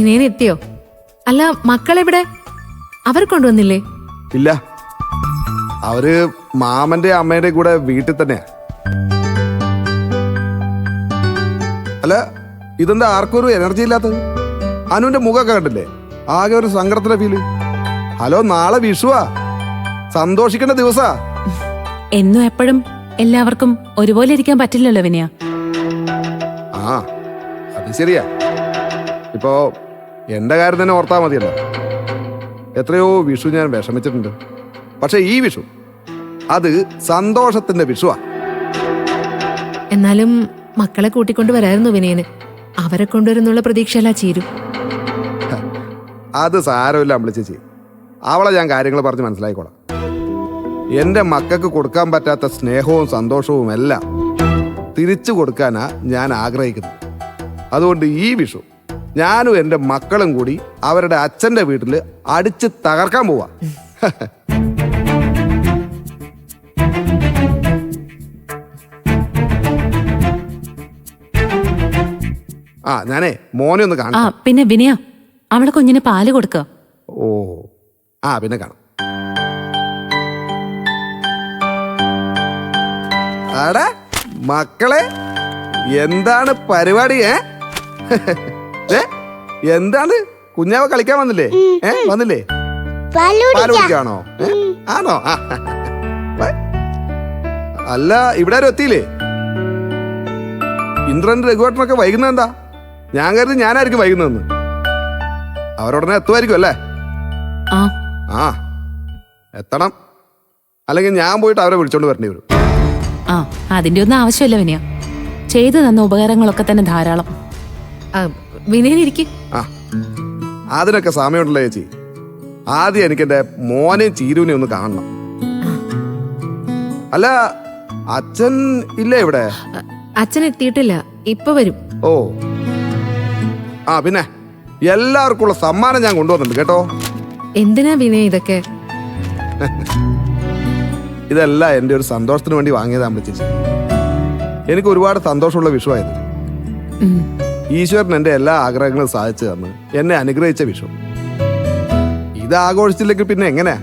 വിനയൻ എത്തിയോ? അല്ല, മക്കളെവിടെ? അവർ കൊണ്ടുവന്നില്ലേ? ഇല്ല, അവര് മാമന്റെ അമ്മയുടെ കൂടെ വീട്ടിൽ തന്നെയാ. അല്ല, ഇതെന്താ ആർക്കും ഒരു എനർജി ഇല്ലാത്തത്? അനുവിന്റെ മുഖമൊക്കെ കണ്ടില്ലേ? ആകെ ഒരു സങ്കടത്തിന്റെ ഫീല്. ഹലോ, നാളെ വിഷുവാ, സന്തോഷിക്കേണ്ട ദിവസാ. എന്നും എപ്പോഴും എല്ലാവർക്കും ഒരുപോലെ ഇരിക്കാൻ പറ്റില്ലല്ലോ വിനയ. ആ, അത് ശരിയാ. ഇപ്പോ എന്റെ കാര്യം തന്നെ ഓർത്താ മതിയല്ലോ. എത്രയോ വിഷു ഞാൻ വിഷമിച്ചിട്ടുണ്ട്. പക്ഷെ ഈ വിഷു അത് സന്തോഷത്തിന്റെ വിഷുവാ. എന്നാലും മക്കളെ കൂട്ടിക്കൊണ്ട് വരായിരുന്നു വിനയന്. അവരെ കൊണ്ടുവരുന്നുള്ള പ്രതീക്ഷയല്ല ചീരു. അത് സാരമില്ല അമ്പിളി ചേച്ചി, അവളെ ഞാൻ കാര്യങ്ങൾ പറഞ്ഞ് മനസ്സിലായിക്കോളാം. എന്റെ മക്കൾക്ക് കൊടുക്കാൻ പറ്റാത്ത സ്നേഹവും സന്തോഷവും എല്ലാം തിരിച്ചു കൊടുക്കാനാ ഞാൻ ആഗ്രഹിക്കുന്നത്. അതുകൊണ്ട് ഈ വിഷു ഞാനും എൻ്റെ മക്കളും കൂടി അവരുടെ അച്ഛന്റെ വീട്ടിൽ അടിച്ച് തകർക്കാൻ പോവാ. ആ, ഞാനേ മോനെ ഒന്ന് ആ കാണാം. പിന്നെ വിനയ, അവളെ കുഞ്ഞിന് പാല് കൊടുക്ക. ഓ, ആ പിന്നെ കാണാം. ആടാ മക്കളെ, എന്താണ് പരിപാടി? എന്താണ് കുഞ്ഞാവ കളിക്കാൻ വന്നില്ലേ? വന്നില്ലേ? പാല് കുടിക്കാണോ? ആണോ? അല്ല, ഇവിടെ ആരും എത്തിയില്ലേ? ഇന്ദ്രൻ രഘുവേട്ടനൊക്കെ വൈകുന്നത് എന്താ? ഞാൻ കരുതി ഞാനായിരിക്കും വൈകുന്നതെന്ന്. അവരുടനെ എത്തുമായിരിക്കും അല്ലേ? ആ, എത്തണം. അല്ലെങ്കിൽ ഞാൻ പോയിട്ട് അവരെ വിളിച്ചോണ്ട് വരേണ്ടി വരും. ആ, അതിന്റെ ഒന്നും ആവശ്യമില്ല വിനയ. ചെയ്തു തന്ന ഉപകാരങ്ങളൊക്കെ തന്നെ ധാരാളം. വിനയൻ ഇരിക്ക്. ആ, അതിനൊക്കെ സമയമുണ്ടല്ലോ ചേച്ചി. ആദ്യം എനിക്ക് എന്റെ മോനെയും ചീരുവിനെയും ഒന്ന് കാണണം. അല്ല, അച്ഛൻ ഇല്ലേ ഇവിടെ? അച്ഛൻ എത്തിയിട്ടില്ല, ഇപ്പൊ വരും. ഓ, ആ പിന്നെ എല്ലാവർക്കുള്ള സമ്മാനം ഞാൻ കൊണ്ടുവന്നിട്ടുണ്ട് കേട്ടോ. എന്തിനാ വിനയ ഇതൊക്കെ? ഇതെല്ലാം എൻ്റെ ഒരു സന്തോഷത്തിന് വേണ്ടി വാങ്ങിയതാ ചേച്ചി. എനിക്ക് ഒരുപാട് സന്തോഷമുള്ള വിഷുവായത്. ഈശ്വരൻ എൻ്റെ എല്ലാ ആഗ്രഹങ്ങളും സാധിച്ചു തന്ന് എന്നെ അനുഗ്രഹിച്ച വിഷു. ഇത് ആഘോഷിച്ചില്ലെങ്കിൽ പിന്നെ എങ്ങനെയാ?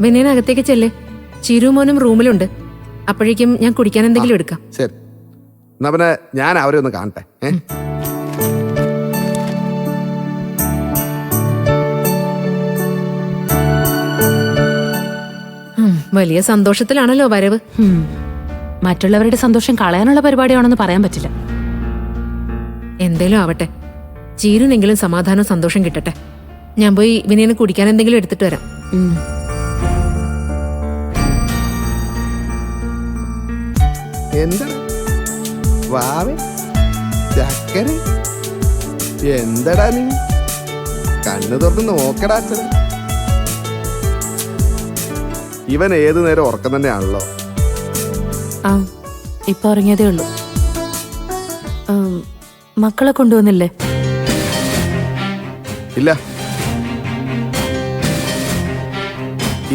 വിനയൻ അകത്തേക്ക് ചെല്ലേ. ചിരു മോനും റൂമിലുണ്ട്. അപ്പോഴേക്കും ഞാൻ കുടിക്കാൻ എന്തെങ്കിലും എടുക്കാം. ശരി, എന്നാ പിന്നെ ഞാൻ അവരെ ഒന്ന് കാണട്ടെ. വലിയ സന്തോഷത്തിലാണല്ലോ വരവ്. മറ്റുള്ളവരുടെ സന്തോഷം കളയാനുള്ള പരിപാടിയാണെന്ന് പറയാൻ പറ്റില്ല. എന്തേലും ആവട്ടെ, ചീരുനെങ്കിലും സമാധാനം സന്തോഷം കിട്ടട്ടെ. ഞാൻ പോയി വിനയന് കുടിക്കാൻ എന്തെങ്കിലും എടുത്തിട്ട് വരാം. എന്താ വാവേ ചക്കര, എന്തടാ നീ? കണ്ണു തുറന്ന് നോക്കടാ അച്ഛൻ. ഇവൻ ഏതു നേരം ഉറക്കം തന്നെയാണല്ലോ. ആ, ഇപ്പൊ ഉറങ്ങിയതേ ഉള്ളൂ. മക്കളെ കൊണ്ടുവന്നില്ലേ? ഇല്ല,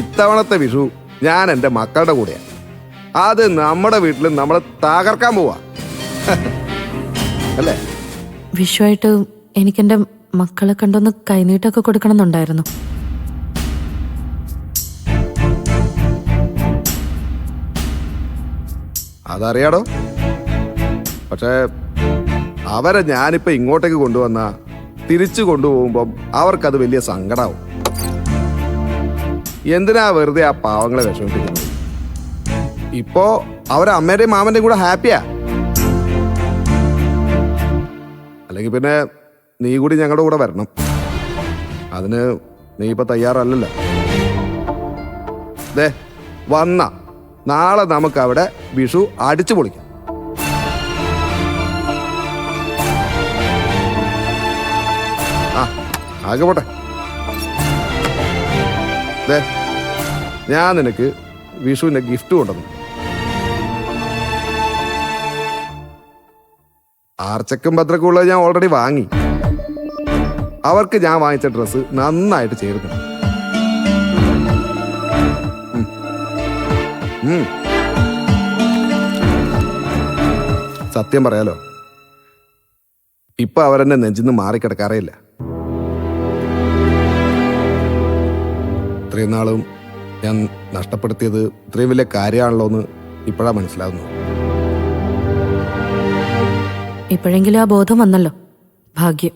ഇത്തവണത്തെ വിഷു ഞാൻ എൻ്റെ മക്കളുടെ കൂടെയാ. അത് നമ്മുടെ വീട്ടിൽ നമ്മൾ തകർക്കാൻ പോവാ അല്ലേ? വിഷുവായിട്ട് എനിക്കെന്റെ മക്കളെ കണ്ടൊന്ന് കൈനീട്ടൊക്കെ കൊടുക്കണമെന്നുണ്ടായിരുന്നു. അതറിയാടോ, പക്ഷേ അവരെ ഞാനിപ്പോ ഇങ്ങോട്ടേക്ക് കൊണ്ടുവന്ന തിരിച്ചു കൊണ്ടുപോകുമ്പം അവർക്കത് വലിയ സങ്കടാവും. എന്തിനാ വെറുതെ ആ പാവങ്ങളെ വിഷമിപ്പിക്കുന്നത്? ഇപ്പോ അവരെ അമ്മേന്റെയും മാമന്റെയും കൂടെ ഹാപ്പിയാ. അല്ലെങ്കിൽ പിന്നെ നീ കൂടി ഞങ്ങളുടെ കൂടെ വരണം. അതിന് നീ ഇപ്പൊ തയ്യാറല്ലല്ലോ. ദേ വന്ന നാളെ നമുക്ക് അവിടെ വിഷു അടിച്ചു പൊളിക്കാം. ആ, ആകെ പോട്ടെ. ദേ, ഞാൻ നിനക്ക് വിഷുവിന്റെ ഗിഫ്റ്റ് കൊണ്ടുവന്നു. ആർച്ചക്കും ഭദ്രക്കും ഉള്ളത് ഞാൻ ഓൾറെഡി വാങ്ങി. അവർക്ക് ഞാൻ വാങ്ങിച്ച ഡ്രസ്സ് നന്നായിട്ട് ചേരുന്നു. സത്യം പറയാലോ, ഇപ്പം അവരെന്നെ നെഞ്ചിന്ന് മാറിക്കിടക്കാറേയില്ല. ഇത്രയും നാളും ഞാൻ നഷ്ടപ്പെടുത്തിയത് ഇത്രയും വലിയ കാര്യമാണല്ലോ എന്ന് ഇപ്പോഴാണ് മനസ്സിലാവുന്നത്. ഇപ്പോഴെങ്കിലും ആ ബോധം വന്നല്ലോ, ഭാഗ്യം.